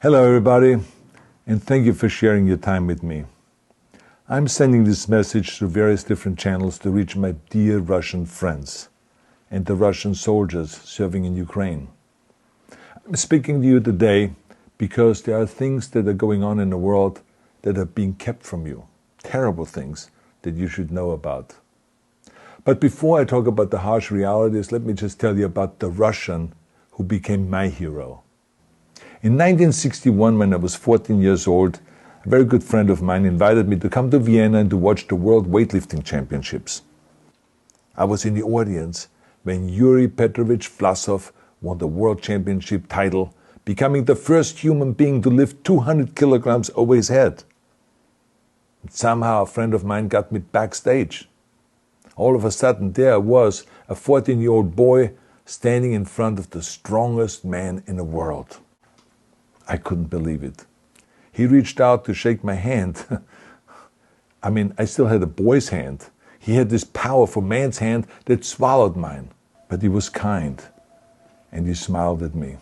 Hello everybody, and thank you for sharing your time with me. I'm sending this message through various different channels to reach my dear Russian friends and the Russian soldiers serving in Ukraine. I'm speaking to you today because there are things that are going on in the world that are being kept from you, terrible things that you should know about. But before I talk about the harsh realities, let me just tell you about the Russian who became my hero. In 1961, when I was 14 years old, a very good friend of mine invited me to come to Vienna and to watch the World Weightlifting Championships. I was in the audience when Yuri Petrovich Vlasov won the World Championship title, becoming the first human being to lift 200 kilograms over his head. And somehow a friend of mine got me backstage. All of a sudden there was a 14-year-old boy standing in front of the strongest man in the world. I couldn't believe it. He reached out to shake my hand. I still had a boy's hand. He had this powerful man's hand that swallowed mine. But he was kind, and he smiled at me.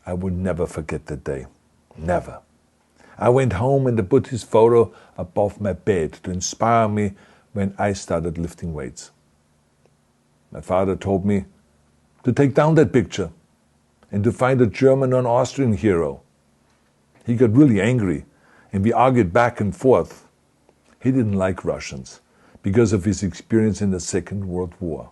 I will never forget that day. Never. I went home and I put his photo above my bed to inspire me when I started lifting weights. My father told me to take down that picture and to find a German or an Austrian hero. He got really angry, and we argued back and forth. He didn't like Russians because of his experience in the Second World War.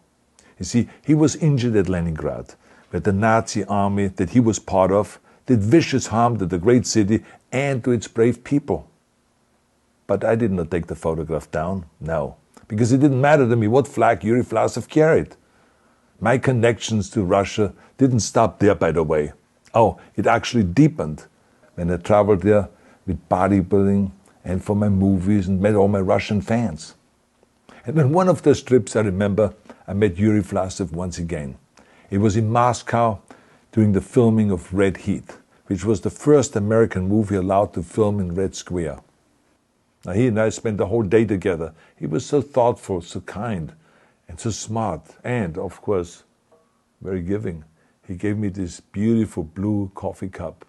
You see, he was injured at Leningrad, where the Nazi army that he was part of did vicious harm to the great city and to its brave people. But I did not take the photograph down, no, because it didn't matter to me what flag Yuri Vlasov carried. My connections to Russia didn't stop there, by the way. Oh, it actually deepened when I traveled there with bodybuilding and for my movies and met all my Russian fans. And on one of those trips, I remember, I met Yuri Vlasov once again. It was in Moscow during the filming of Red Heat, which was the first American movie allowed to film in Red Square. Now, he and I spent the whole day together. He was so thoughtful, so kind, and so smart, and, of course, very giving. He gave me this beautiful blue coffee cup.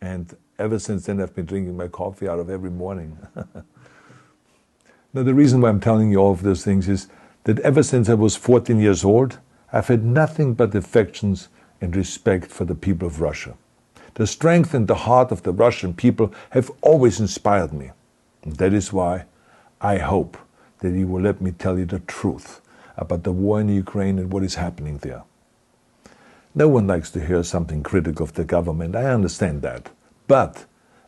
And ever since then, I've been drinking my coffee out of every morning. Now, the reason why I'm telling you all of those things is that ever since I was 14 years old, I've had nothing but affections and respect for the people of Russia. The strength and the heart of the Russian people have always inspired me. And that is why I hope that you will let me tell you the truth about the war in Ukraine and what is happening there. No one likes to hear something critical of the government, I understand that. But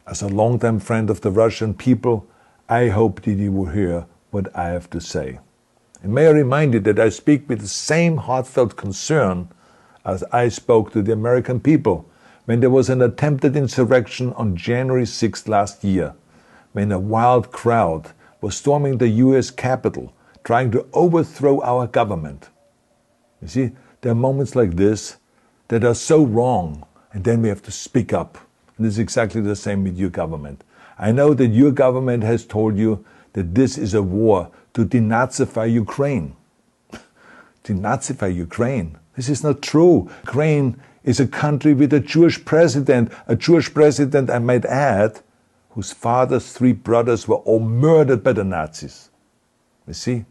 as a longtime friend of the Russian people, I hope that you will hear what I have to say. And may I remind you that I speak with the same heartfelt concern as I spoke to the American people when there was an attempted insurrection on January 6th last year, when a wild crowd was storming the US Capitol, trying to overthrow our government. You see, there are moments like this that are so wrong, and then we have to speak up. And it's exactly the same with your government. I know that your government has told you that this is a war to denazify Ukraine. Denazify Ukraine? This is not true. Ukraine is a country with a Jewish president, I might add, whose father's 3 brothers were all murdered by the Nazis. You see,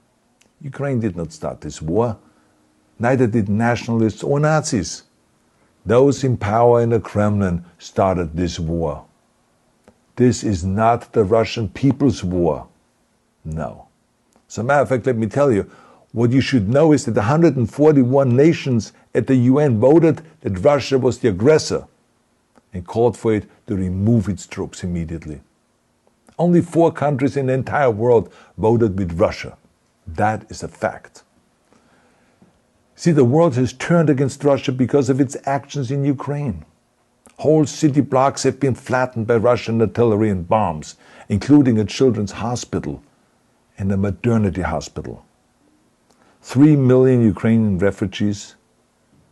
Ukraine did not start this war. Neither did nationalists or Nazis. Those in power in the Kremlin started this war. This is not the Russian people's war. No. As a matter of fact, let me tell you, what you should know is that 141 nations at the UN voted that Russia was the aggressor and called for it to remove its troops immediately. Only 4 countries in the entire world voted with Russia. That is a fact. See, the world has turned against Russia because of its actions in Ukraine. Whole city blocks have been flattened by Russian artillery and bombs, including a children's hospital and a maternity hospital. 3 million Ukrainian refugees,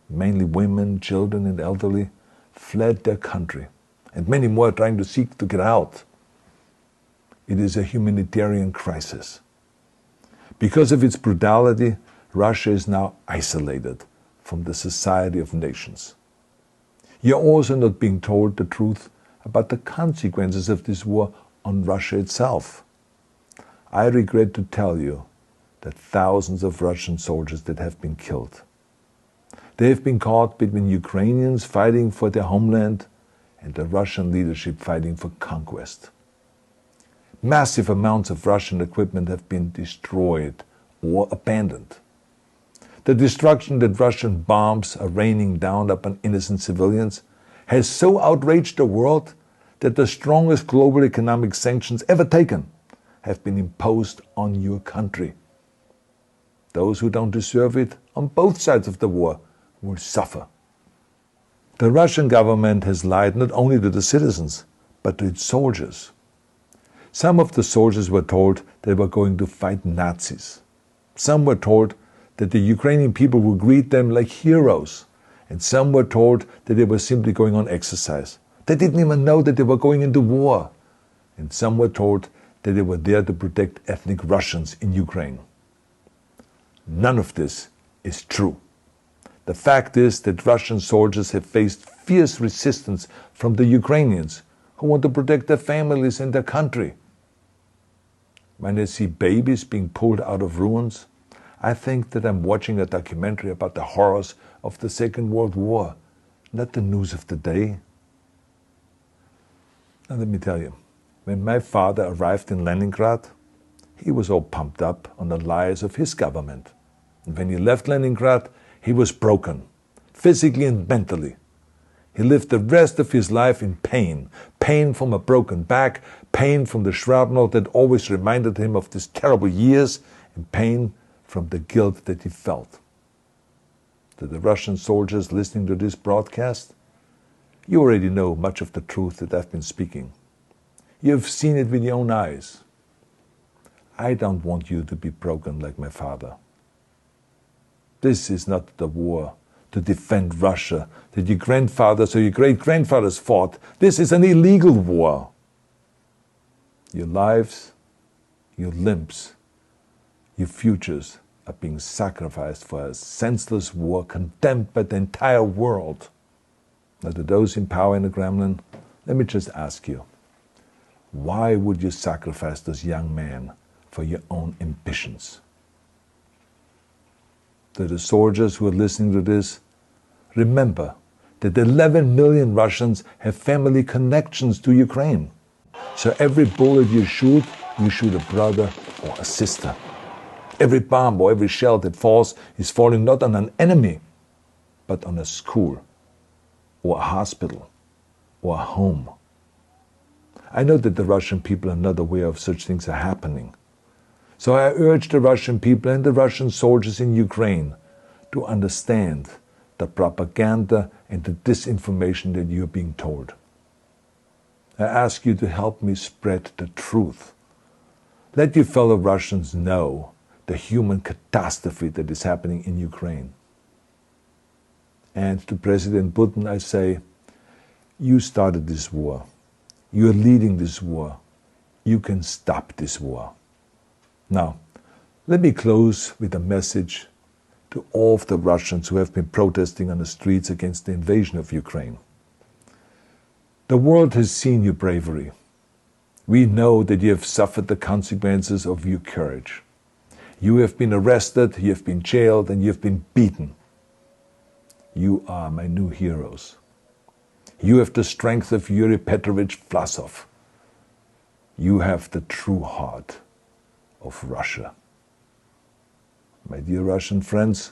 mainly women, children and elderly, fled their country, and many more are trying to seek to get out. It is a humanitarian crisis. Because of its brutality, Russia is now isolated from the society of nations. You're also not being told the truth about the consequences of this war on Russia itself. I regret to tell you that thousands of Russian soldiers that have been killed. They have been caught between Ukrainians fighting for their homeland and the Russian leadership fighting for conquest. Massive amounts of Russian equipment have been destroyed or abandoned. The destruction that Russian bombs are raining down upon innocent civilians has so outraged the world that the strongest global economic sanctions ever taken have been imposed on your country. Those who don't deserve it on both sides of the war will suffer. The Russian government has lied not only to the citizens, but to its soldiers. Some of the soldiers were told they were going to fight Nazis. Some were told that the Ukrainian people would greet them like heroes, and some were told that they were simply going on exercise. They didn't even know that they were going into war. And some were told that they were there to protect ethnic Russians in Ukraine. None of this is true. The fact is that Russian soldiers have faced fierce resistance from the Ukrainians who want to protect their families and their country. When I see babies being pulled out of ruins, I think that I'm watching a documentary about the horrors of the Second World War, not the news of the day. Now let me tell you, when my father arrived in Leningrad, he was all pumped up on the lies of his government. And when he left Leningrad, he was broken, physically and mentally. He lived the rest of his life in pain. Pain from a broken back, pain from the shrapnel that always reminded him of these terrible years, and pain from the guilt that he felt. To the Russian soldiers listening to this broadcast, you already know much of the truth that I've been speaking. You have seen it with your own eyes. I don't want you to be broken like my father. This is not the war to defend Russia that your grandfathers or your great-grandfathers fought. This is an illegal war. Your lives, your limbs, your futures are being sacrificed for a senseless war condemned by the entire world. Now, to those in power in the Kremlin, let me just ask you, why would you sacrifice those young men for your own ambitions? To the soldiers who are listening to this, remember that 11 million Russians have family connections to Ukraine. So every bullet you shoot a brother or a sister. Every bomb or every shell that falls is falling not on an enemy, but on a school, or a hospital, or a home. I know that the Russian people are not aware of such things are happening. So I urge the Russian people and the Russian soldiers in Ukraine to understand the propaganda and the disinformation that you are being told. I ask you to help me spread the truth. Let your fellow Russians know the human catastrophe that is happening in Ukraine. And to President Putin I say, you started this war. You are leading this war. You can stop this war. Now, let me close with a message to all of the Russians who have been protesting on the streets against the invasion of Ukraine. The world has seen your bravery. We know that you have suffered the consequences of your courage. You have been arrested, you have been jailed, and you have been beaten. You are my new heroes. You have the strength of Yuri Petrovich Vlasov. You have the true heart of Russia. My dear Russian friends,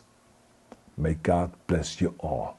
may God bless you all.